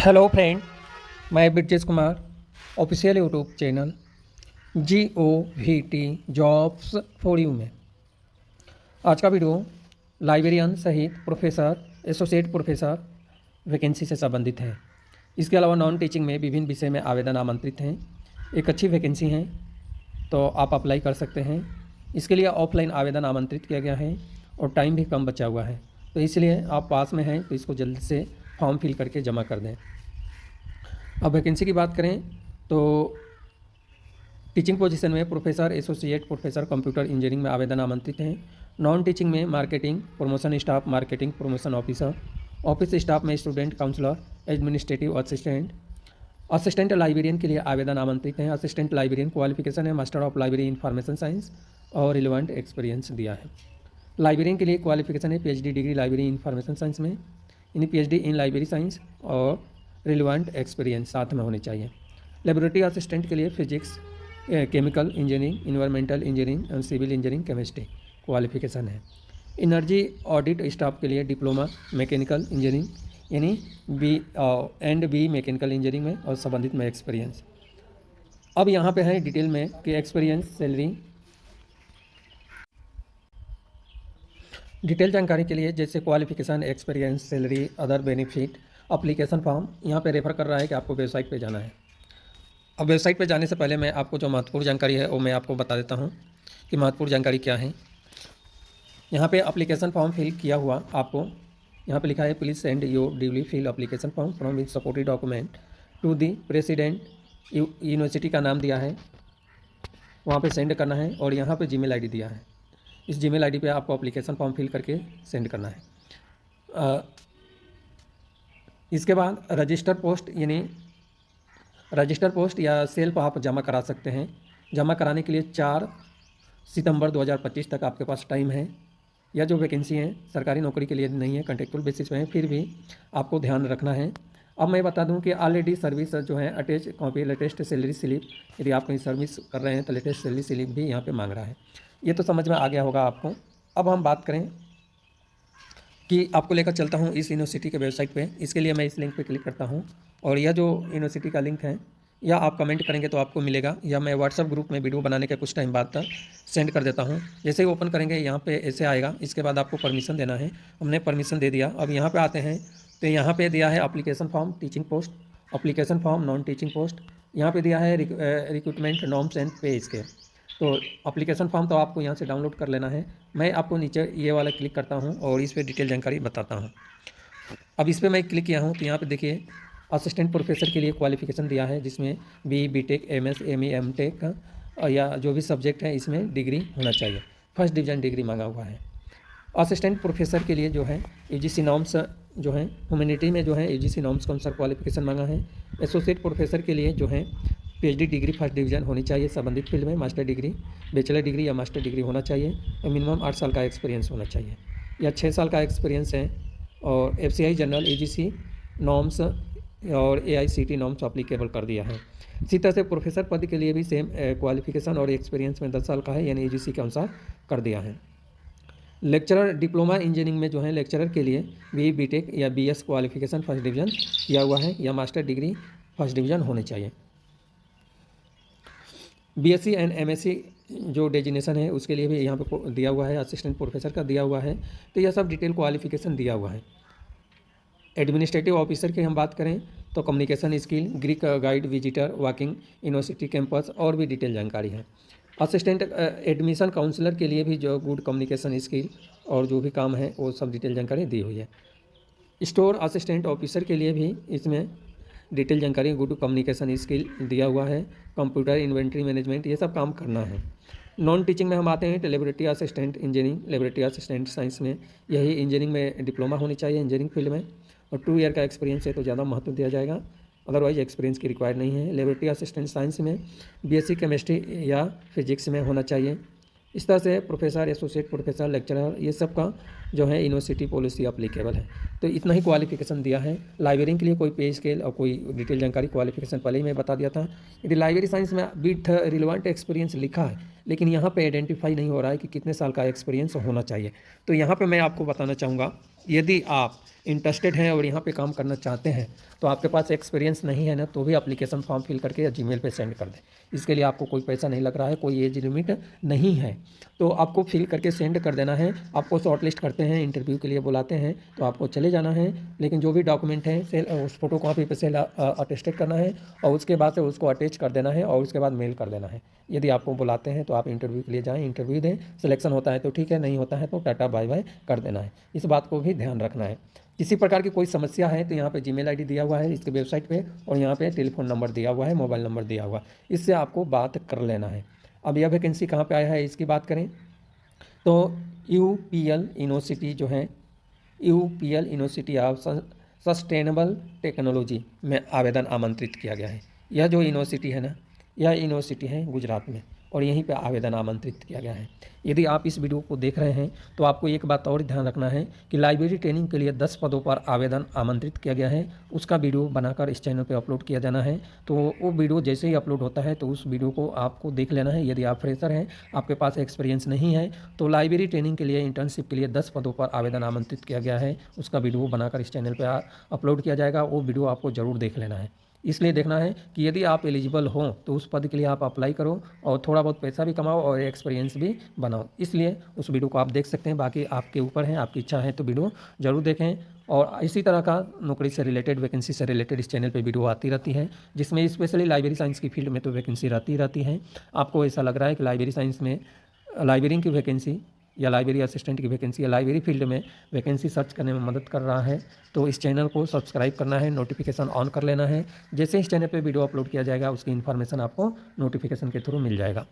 Hello friend, मैं Brajesh Kumar official YouTube channel GOVT jobs for you में आज का वीडियो लाइब्रेरियन सहित प्रोफेसर, एसोसिएट प्रोफेसर वैकेंसी से संबंधित है। इसके अलावा नॉन टीचिंग में विभिन्न विषय में आवेदन आमंत्रित हैं। एक अच्छी वैकेंसी है तो आप अप्लाई कर सकते हैं। इसके लिए ऑफलाइन आवेदन आमंत्रित किया गया है और टाइम भी कम बचा हुआ है, तो इसलिए आप पास में हैं तो इसको जल्द से फॉर्म फिल करके जमा कर दें। अब वैकेंसी की बात करें तो टीचिंग पोजीशन में professor, associate professor computer engineering में आवेदन आमंत्रित हैं। नॉन टीचिंग में marketing promotion staff, marketing promotion officer, office staff में student counsellor, administrative assistant, assistant librarian के लिए आवेदन आमंत्रित हैं। असिस्टेंट लाइब्रेरियन क्वालिफिकेशन है master of library information science और रिलेवेंट एक्सपीरियंस दिया है। लाइब्रेरियन के लिए क्वालिफिकेशन है PhD degree library information science में, यानी PhD इन लाइब्रेरी साइंस और रिलेवेंट एक्सपीरियंस साथ में होने चाहिए। लेबोरेटरी असिस्टेंट के लिए physics, chemical engineering, environmental engineering और सिविल इंजीनियरिंग केमिस्ट्री क्वालिफिकेशन है। एनर्जी ऑडिट स्टाफ के लिए डिप्लोमा मैकेनिकल इंजीनियरिंग यानी बी मैकेनिकल इंजीनियरिंग में और संबंधित में एक्सपीरियंस। अब यहाँ पे है डिटेल में कि एक्सपीरियंस, सैलरी, डिटेल जानकारी के लिए जैसे qualification, experience, salary, other benefit, application form यहाँ पे रेफ़र कर रहा है कि आपको वेबसाइट पे जाना है। अब वेबसाइट पे जाने से पहले मैं आपको जो महत्वपूर्ण जानकारी है वो मैं आपको बता देता हूँ कि महत्वपूर्ण जानकारी क्या है। यहाँ पे अप्लीकेशन फॉर्म फिल किया हुआ आपको यहाँ पे लिखा है please send your duly fill application form from with supported document to the president, university का नाम दिया है, वहाँ पर सेंड करना है और यहाँ पर जीमेल ID दिया है। इस जीमेल ID पे आपको अप्लीकेशन फॉर्म फिल करके सेंड करना है। इसके बाद रजिस्टर पोस्ट या सेल्फ आप जमा करा सकते हैं। जमा कराने के लिए 4 सितंबर 2025 तक आपके पास टाइम है। यह जो वैकेंसी है सरकारी नौकरी के लिए नहीं है, कॉन्ट्रेक्चुअल बेसिस पे है, फिर भी आपको ध्यान रखना है। अब मैं बता दूं कि ऑलरेडी सर्विस जो है attach copy latest salary slip, यदि आप कहीं सर्विस कर रहे हैं तो लेटेस्ट सैलरी स्लिप भी यहाँ पे मांग रहा है। ये तो समझ में आ गया होगा आपको। अब हम बात करें कि आपको लेकर चलता हूँ इस यूनिवर्सिटी के वेबसाइट पे। इसके लिए मैं इस लिंक पे क्लिक करता हूँ और यह जो यूनिवर्सिटी का लिंक है या आप कमेंट करेंगे तो आपको मिलेगा, या मैं व्हाट्सअप ग्रुप में वीडियो बनाने के कुछ टाइम बाद तक सेंड कर देता हूँ। जैसे ही ओपन करेंगे यहाँ पे ऐसे आएगा। इसके बाद आपको परमिशन देना है। हमने परमिशन दे दिया। अब यहाँ पर आते हैं तो यहाँ पर दिया है application form teaching post, application form non teaching post, यहाँ पर दिया है रिक्रूटमेंट नॉर्म्स एंड पे स्केल। तो अप्लीकेशन फॉर्म तो आपको यहाँ से डाउनलोड कर लेना है। मैं आपको नीचे ये वाला क्लिक करता हूँ और इस पर डिटेल जानकारी बताता हूँ। अब इस पर मैं क्लिक किया हूँ तो यहाँ पे देखिए असिस्टेंट प्रोफेसर के लिए क्वालिफिकेशन दिया है, जिसमें BTech, MS, ME, MTech या जो भी सब्जेक्ट है इसमें डिग्री होना चाहिए। फर्स्ट डिवीजन डिग्री मांगा हुआ है। असिस्टेंट प्रोफेसर के लिए जो है UGC नॉर्म्स जो है, ह्यूमैनिटी में जो है UGC नॉर्म्स के अनुसार क्वालिफिकेशन मांगा है। एसोसिएट प्रोफेसर के लिए जो है PhD डिग्री फर्स्ट डिवीजन होनी चाहिए संबंधित फील्ड में, मास्टर डिग्री, बैचलर डिग्री या मास्टर डिग्री होना चाहिए और मिनिमम 8 साल का एक्सपीरियंस होना चाहिए या 6 साल का एक्सपीरियंस है। और FCI जनरल UGC नॉर्म्स और AICTE नॉर्म्स अप्लीकेबल कर दिया है। इसी तरह से प्रोफेसर पद के लिए भी सेम क्वालिफिकेशन और एक्सपीरियंस में 10 साल का है, यानी UGC के अनुसार कर दिया है। लेक्चरर डिप्लोमा इंजीनियरिंग में जो है लेक्चरर के लिए BTech या BS क्वालिफिकेशन फर्स्ट डिवीजन किया हुआ है या मास्टर डिग्री फर्स्ट डिवीजन होनी चाहिए। BSc एंड MSc जो डेजिनेशन है उसके लिए भी यहाँ पे दिया हुआ है, असिस्टेंट प्रोफेसर का दिया हुआ है। तो यह सब डिटेल क्वालिफिकेशन दिया हुआ है। एडमिनिस्ट्रेटिव ऑफिसर की हम बात करें तो communication skill, Greek guide, visitor, walking, university campus और भी डिटेल जानकारी है। असिस्टेंट एडमिशन काउंसलर के लिए भी जो गुड कम्युनिकेशन स्किल और जो भी काम है वो सब डिटेल जानकारी दी हुई है। स्टोर असिस्टेंट ऑफिसर के लिए भी इसमें डिटेल जानकारी, गुड कम्युनिकेशन स्किल दिया हुआ है। कंप्यूटर, इन्वेंट्री मैनेजमेंट, ये सब काम करना है। नॉन टीचिंग में हम आते हैं तो laboratory assistant engineering, laboratory assistant science में यही इंजीनियरिंग में डिप्लोमा होनी चाहिए इंजीनियरिंग फील्ड में, और 2 ईयर का एक्सपीरियंस है तो ज़्यादा महत्व दिया जाएगा, अदरवाइज एक्सपीरियंस की रिक्वायर नहीं है। लेबोरेटरी असिस्टेंट साइंस में BSc केमिस्ट्री या फिजिक्स में होना चाहिए। इस तरह से प्रोफेसर, एसोसिएट प्रोफेसर, लेक्चरर, ये सब का जो है यूनिवर्सिटी पॉलिसी अप्लीकेबल है। तो इतना ही क्वालिफिकेशन दिया है। लाइब्रेरियन के लिए कोई पे स्केल और कोई डिटेल जानकारी क्वालिफिकेशन पहले ही मैं बता दिया था। यदि लाइब्रेरी साइंस में विथ रिलेवेंट एक्सपीरियंस लिखा है, लेकिन यहाँ पे आइडेंटिफाई नहीं हो रहा है कि कितने साल का एक्सपीरियंस होना चाहिए। तो यहाँ पे मैं आपको बताना चाहूँगा, यदि आप इंटरेस्टेड हैं और यहाँ पे काम करना चाहते हैं, तो आपके पास एक्सपीरियंस नहीं है ना, तो भी एप्लीकेशन फॉर्म फिल करके या जीमेल पे सेंड कर दें। इसके लिए आपको कोई पैसा नहीं लग रहा है, कोई एज लिमिट नहीं है। तो आपको फिल करके सेंड कर देना है। आपको शॉर्टलिस्ट करते हैं, इंटरव्यू के लिए बुलाते हैं, तो आपको चले जाना है। लेकिन जो भी डॉक्यूमेंट है उस फोटो कॉपी पे सेल अटेस्टेड करना है और उसके बाद से उसको अटैच कर देना है और उसके बाद मेल कर देना है। यदि आपको बुलाते हैं तो आप इंटरव्यू के लिए जाएँ, इंटरव्यू दें, सिलेक्शन होता है तो ठीक है, नहीं होता है तो टाटा बाय बाय कर देना है। इस बात को भी ध्यान रखना है। किसी प्रकार की कोई समस्या है तो यहाँ पे जीमेल आईडी दिया हुआ है इसके वेबसाइट पे, और यहाँ पे टेलीफोन नंबर दिया हुआ है, मोबाइल नंबर दिया हुआ है, इससे आपको बात कर लेना है। अब यह वैकेंसी कहाँ पे आया है इसकी बात करें तो यूपीएल यूनिवर्सिटी जो है, UPL university of sustainable technology में आवेदन आमंत्रित किया गया है। यह जो यूनिवर्सिटी है ना, यह यूनिवर्सिटी है गुजरात में, और यहीं पे आवेदन आमंत्रित किया गया है। यदि आप इस वीडियो को देख रहे हैं तो आपको एक बात और ध्यान रखना है कि लाइब्रेरी ट्रेनिंग के लिए 10 पदों पर आवेदन आमंत्रित किया गया है। उसका वीडियो बनाकर इस चैनल पे अपलोड किया जाना है। तो वो वीडियो जैसे ही अपलोड होता है तो उस वीडियो को आपको देख लेना है। यदि आप फ्रेशर हैं, आपके पास एक्सपीरियंस नहीं है, तो लाइब्रेरी ट्रेनिंग के लिए इंटर्नशिप के लिए 10 पदों पर आवेदन आमंत्रित किया गया है। उसका वीडियो बनाकर इस चैनल पर अपलोड किया जाएगा। वो वीडियो आपको ज़रूर देख लेना है। इसलिए देखना है कि यदि आप एलिजिबल हो तो उस पद के लिए आप अप्लाई करो और थोड़ा बहुत पैसा भी कमाओ और एक्सपीरियंस भी बनाओ। इसलिए उस वीडियो को आप देख सकते हैं। बाकी आपके ऊपर है, आपकी इच्छा है तो वीडियो ज़रूर देखें। और इसी तरह का नौकरी से रिलेटेड, वैकेंसी से रिलेटेड इस चैनल पे वीडियो आती रहती है, जिसमें स्पेशली लाइब्रेरी साइंस की फील्ड में तो वैकेंसी रहती है। आपको ऐसा लग रहा है कि लाइब्रेरी साइंस में लाइब्रेरियन की वैकेंसी या लाइब्रेरी असिस्टेंट की वैकेंसी या लाइब्रेरी फील्ड में वैकेंसी सर्च करने में मदद कर रहा है, तो इस चैनल को सब्सक्राइब करना है, नोटिफिकेशन ऑन कर लेना है। जैसे इस चैनल पे वीडियो अपलोड किया जाएगा उसकी इन्फॉर्मेशन आपको नोटिफिकेशन के थ्रू मिल जाएगा।